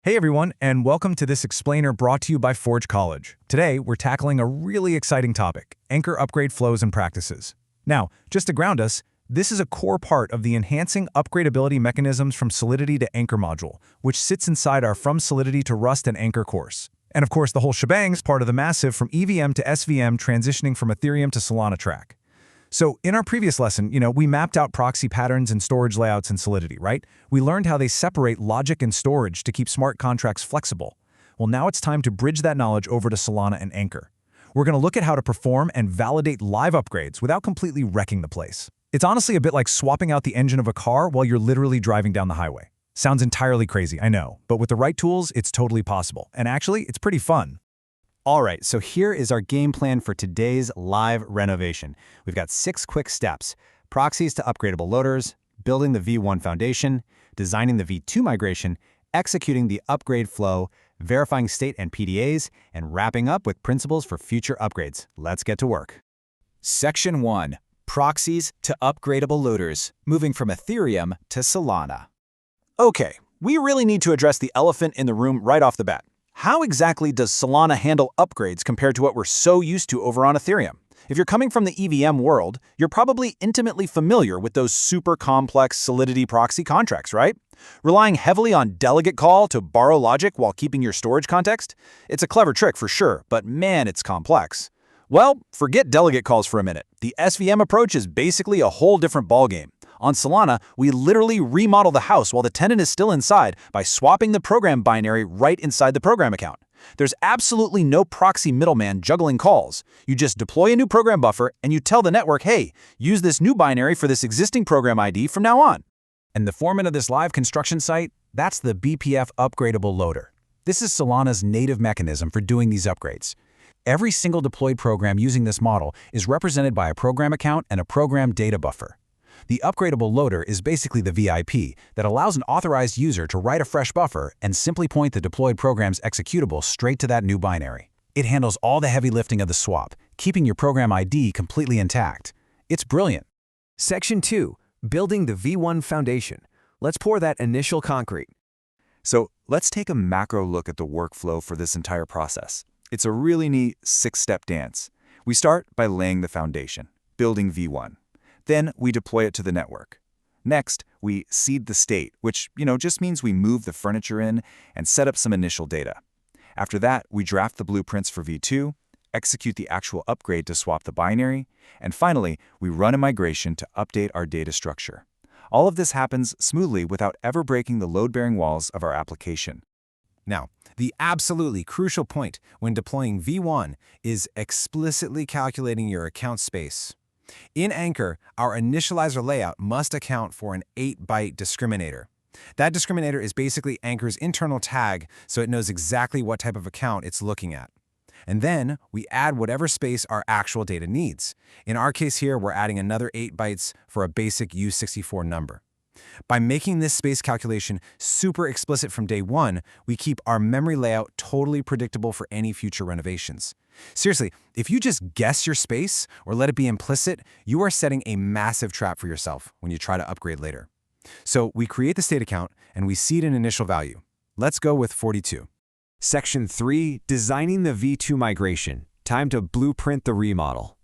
Hey everyone, and welcome to this explainer brought to you by Forge College. Today, we're tackling a really exciting topic, Anchor upgrade flows and practices. Now, just to ground us, this is a core part of the enhancing upgradability mechanisms from Solidity to Anchor module, which sits inside our From Solidity to Rust and Anchor course. And of course, the whole shebang's part of the massive From EVM to SVM transitioning from Ethereum to Solana track. So in our previous lesson, we mapped out proxy patterns and storage layouts in Solidity, right? We learned how they separate logic and storage to keep smart contracts flexible. Well, now it's time to bridge that knowledge over to Solana and Anchor. We're going to look at how to perform and validate live upgrades without completely wrecking the place. It's honestly a bit like swapping out the engine of a car while you're literally driving down the highway. Sounds entirely crazy, I know, but with the right tools, it's totally possible. And actually, it's pretty fun. All right, so here is our game plan for today's live renovation. We've got 6 quick steps: proxies to upgradable loaders, building the V1 foundation, designing the V2 migration, executing the upgrade flow, verifying state and PDAs, and wrapping up with principles for future upgrades. Let's get to work. Section 1. Proxies to upgradable loaders, moving from Ethereum to Solana. Okay, we really need to address the elephant in the room right off the bat. How exactly does Solana handle upgrades compared to what we're so used to over on Ethereum? If you're coming from the EVM world, you're probably intimately familiar with those super complex Solidity proxy contracts, right? Relying heavily on delegate call to borrow logic while keeping your storage context? It's a clever trick for sure, but man, it's complex. Well, forget delegate calls for a minute. The SVM approach is basically a whole different ballgame. On Solana, we literally remodel the house while the tenant is still inside by swapping the program binary right inside the program account. There's absolutely no proxy middleman juggling calls. You just deploy a new program buffer and you tell the network, hey, use this new binary for this existing program ID from now on. And the foreman of this live construction site, that's the BPF upgradable loader. This is Solana's native mechanism for doing these upgrades. Every single deployed program using this model is represented by a program account and a program data buffer. The upgradable loader is basically the VIP that allows an authorized user to write a fresh buffer and simply point the deployed program's executable straight to that new binary. It handles all the heavy lifting of the swap, keeping your program ID completely intact. It's brilliant. Section 2. Building the V1 foundation. Let's pour that initial concrete. So let's take a macro look at the workflow for this entire process. It's a really neat 6-step dance. We start by laying the foundation, building V1. Then we deploy it to the network. Next, we seed the state, which, just means we move the furniture in and set up some initial data. After that, we draft the blueprints for V2, execute the actual upgrade to swap the binary, and finally, we run a migration to update our data structure. All of this happens smoothly without ever breaking the load-bearing walls of our application. Now, the absolutely crucial point when deploying V1 is explicitly calculating your account space. In Anchor, our initializer layout must account for an 8-byte discriminator. That discriminator is basically Anchor's internal tag, so it knows exactly what type of account it's looking at. And then we add whatever space our actual data needs. In our case here, we're adding another 8 bytes for a basic U64 number. By making this space calculation super explicit from day one, we keep our memory layout totally predictable for any future renovations. Seriously, if you just guess your space or let it be implicit, you are setting a massive trap for yourself when you try to upgrade later. So we create the state account and we seed an initial value. Let's go with 42. Section 3. Designing the V2 migration. Time to blueprint the remodel.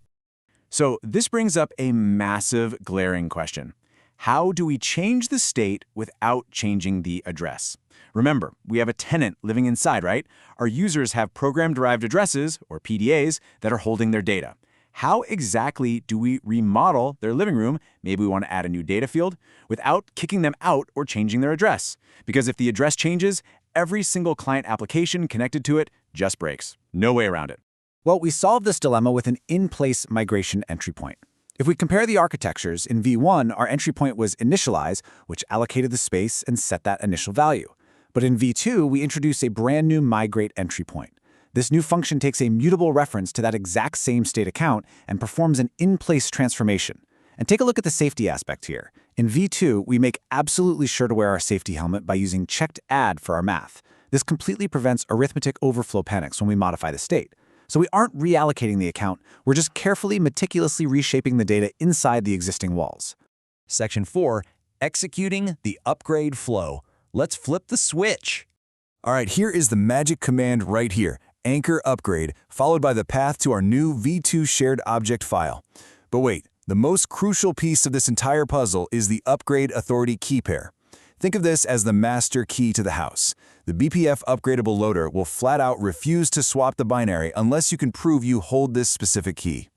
So this brings up a massive, glaring question. How do we change the state without changing the address? Remember, we have a tenant living inside, right? Our users have program-derived addresses, or PDAs, that are holding their data. How exactly do we remodel their living room, maybe we want to add a new data field, without kicking them out or changing their address? Because if the address changes, every single client application connected to it just breaks. No way around it. Well, we solved this dilemma with an in-place migration entry point. If we compare the architectures, in V1, our entry point was initialize, which allocated the space and set that initial value. But in V2, we introduce a brand new migrate entry point. This new function takes a mutable reference to that exact same state account and performs an in-place transformation. And take a look at the safety aspect here. In V2, we make absolutely sure to wear our safety helmet by using checked add for our math. This completely prevents arithmetic overflow panics when we modify the state. So we aren't reallocating the account, we're just carefully, meticulously reshaping the data inside the existing walls. Section 4. Executing the upgrade flow. Let's flip the switch. All right, here is the magic command right here, anchor upgrade, followed by the path to our new v2 shared object file. But wait, the most crucial piece of this entire puzzle is the upgrade authority key pair. Think of this as the master key to the house. The BPF upgradable loader will flat out refuse to swap the binary unless you can prove you hold this specific key.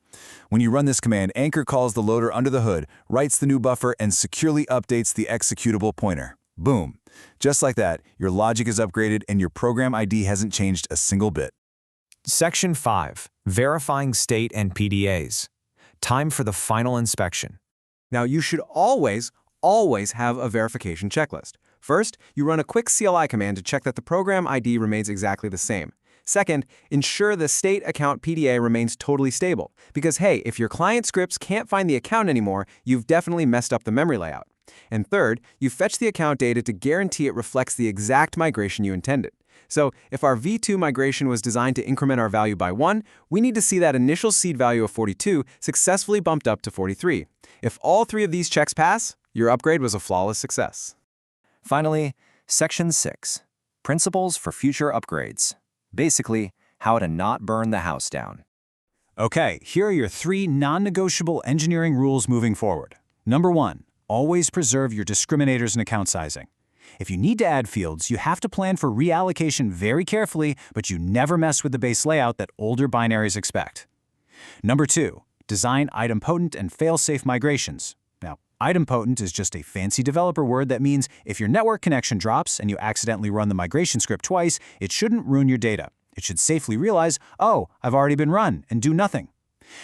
When you run this command, Anchor calls the loader under the hood, writes the new buffer, and securely updates the executable pointer. Boom. Just like that, your logic is upgraded and your program ID hasn't changed a single bit. Section 5. Verifying state and PDAs. Time for the final inspection. Now, you should always have a verification checklist. First, you run a quick CLI command to check that the program ID remains exactly the same. Second, ensure the state account PDA remains totally stable, because hey, if your client scripts can't find the account anymore, you've definitely messed up the memory layout. And third, you fetch the account data to guarantee it reflects the exact migration you intended. So if our v2 migration was designed to increment our value by 1, we need to see that initial seed value of 42 successfully bumped up to 43. If all 3 of these checks pass, your upgrade was a flawless success. Finally, Section 6. Principles for future upgrades. Basically, how to not burn the house down. Okay, here are your 3 non-negotiable engineering rules moving forward. Number 1, always preserve your discriminators and account sizing. If you need to add fields, you have to plan for reallocation very carefully, but you never mess with the base layout that older binaries expect. Number 2, design idempotent and fail-safe migrations. Now, idempotent is just a fancy developer word that means if your network connection drops and you accidentally run the migration script twice, it shouldn't ruin your data. It should safely realize, oh, I've already been run, and do nothing.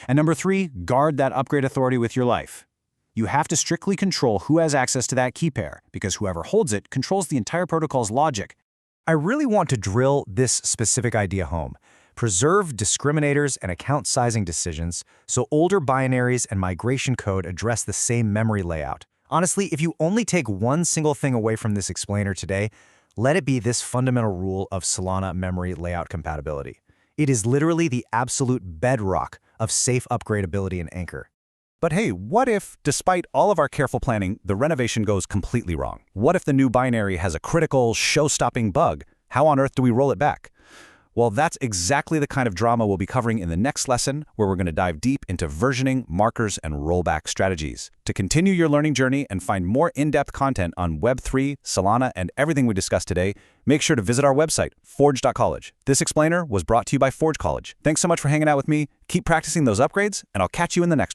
And number 3, guard that upgrade authority with your life. You have to strictly control who has access to that key pair, because whoever holds it controls the entire protocol's logic. I really want to drill this specific idea home. Preserve discriminators and account sizing decisions so older binaries and migration code address the same memory layout. Honestly, if you only take one single thing away from this explainer today, let it be this fundamental rule of Solana memory layout compatibility. It is literally the absolute bedrock of safe upgradability in Anchor. But hey, what if, despite all of our careful planning, the renovation goes completely wrong? What if the new binary has a critical, show-stopping bug? How on earth do we roll it back? Well, that's exactly the kind of drama we'll be covering in the next lesson, where we're going to dive deep into versioning, markers, and rollback strategies. To continue your learning journey and find more in-depth content on Web3, Solana, and everything we discussed today, make sure to visit our website, forge.college. This explainer was brought to you by Forge College. Thanks so much for hanging out with me. Keep practicing those upgrades, and I'll catch you in the next one.